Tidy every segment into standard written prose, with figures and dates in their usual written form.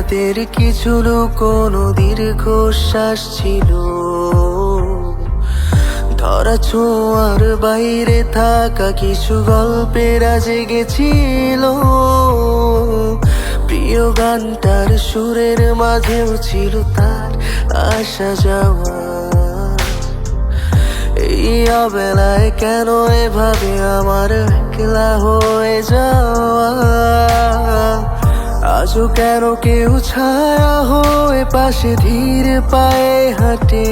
আমাদের কিছু লুকোনো দীর্ঘশ্বাস ছিল, ধরা ছোঁয়ার বাইরে থাকা কিছু গল্পের জেগেছিল। প্রিয় গানটার সুরের মাঝেও ছিল তার আসা যাওয়া। এই অবেলায় কেন এভাবে আমার একলা হয়ে যাওয়া? আজও কেন কেউ ছায়া হয়ে পাশে ধীর পায়ে হাঁটে?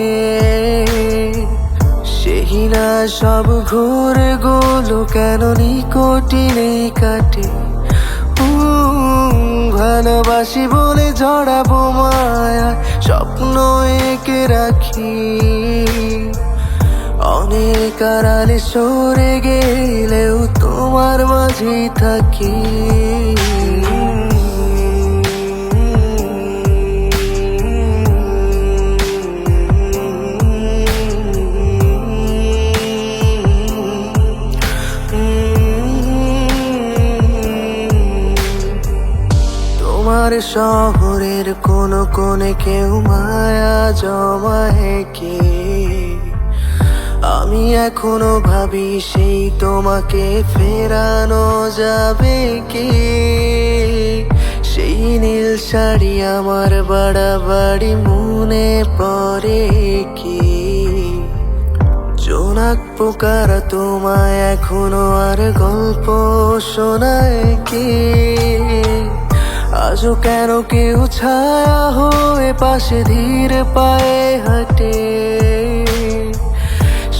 সেই না সব ঘোরগুলো কেন নিকটিনে কাটে? ভালোবাসি বলে জড়াবো মায়া, স্বপ্ন এঁকে রাখি। অনেক আড়ালে সরে গেলেও তোমার মাঝেই থাকি। তোমার শহরের কোন কোণে কেউ মায়া জমায় কি? আমি এখনো ভাবি সেই তোমাকে ফেরানো যাবে কি? সেই নীল শাড়ি আমার বাড়াবাড়ি মনে পড়ে কি? জোনাক পোকারা তোমায় এখনো আর গল্প শোনায় কি? আজও কেন কেউ ছায়া হয়ে পাশে ধীর পায়ে হাঁটে?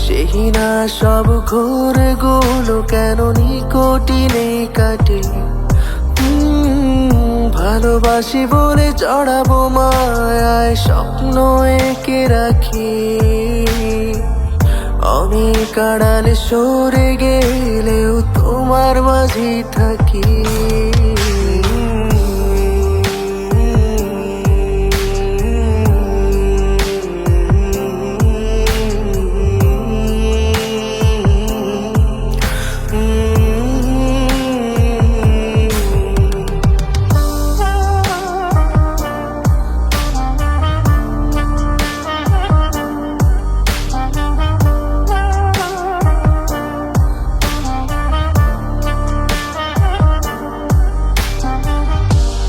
সেই না সব ঘোরগুলো কেন নিকটিনে কাটে? ভালোবাসি বলে জড়াবো মায়ায়, স্বপ্ন এঁকে রাখি। অনেক আড়ালে সরে গেলেও তোমার মাঝেই থাকি।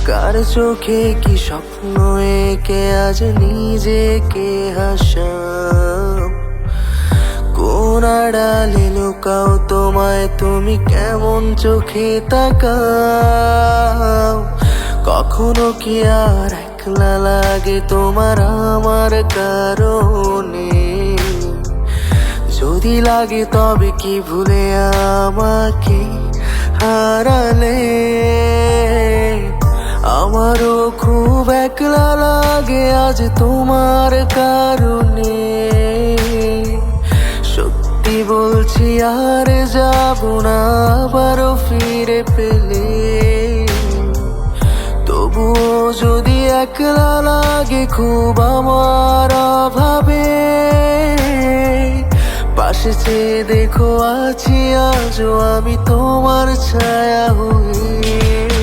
কার চোখে কি স্বপ্ন এঁকে আজ নিজেকে হাসাও? কোন আড়ালে লুকাও তোমায় তুমি, কেমন চোখে তাকাও? কখনো কি আর একলা লাগে তোমার আমার কারণে? যদি লাগে তবে কি ভুলে আমাকে হারালে? আমারও খুব একলা লাগে আজ তোমার কারণে। সত্যি বলছি আর যাব না আবারও ফিরে পেলে। তবুও যদি একলা লাগে খুব আমার অভাবে, পাশে চেয়ে দেখো আছি আজও আমি তোমার ছায়া হয়ে।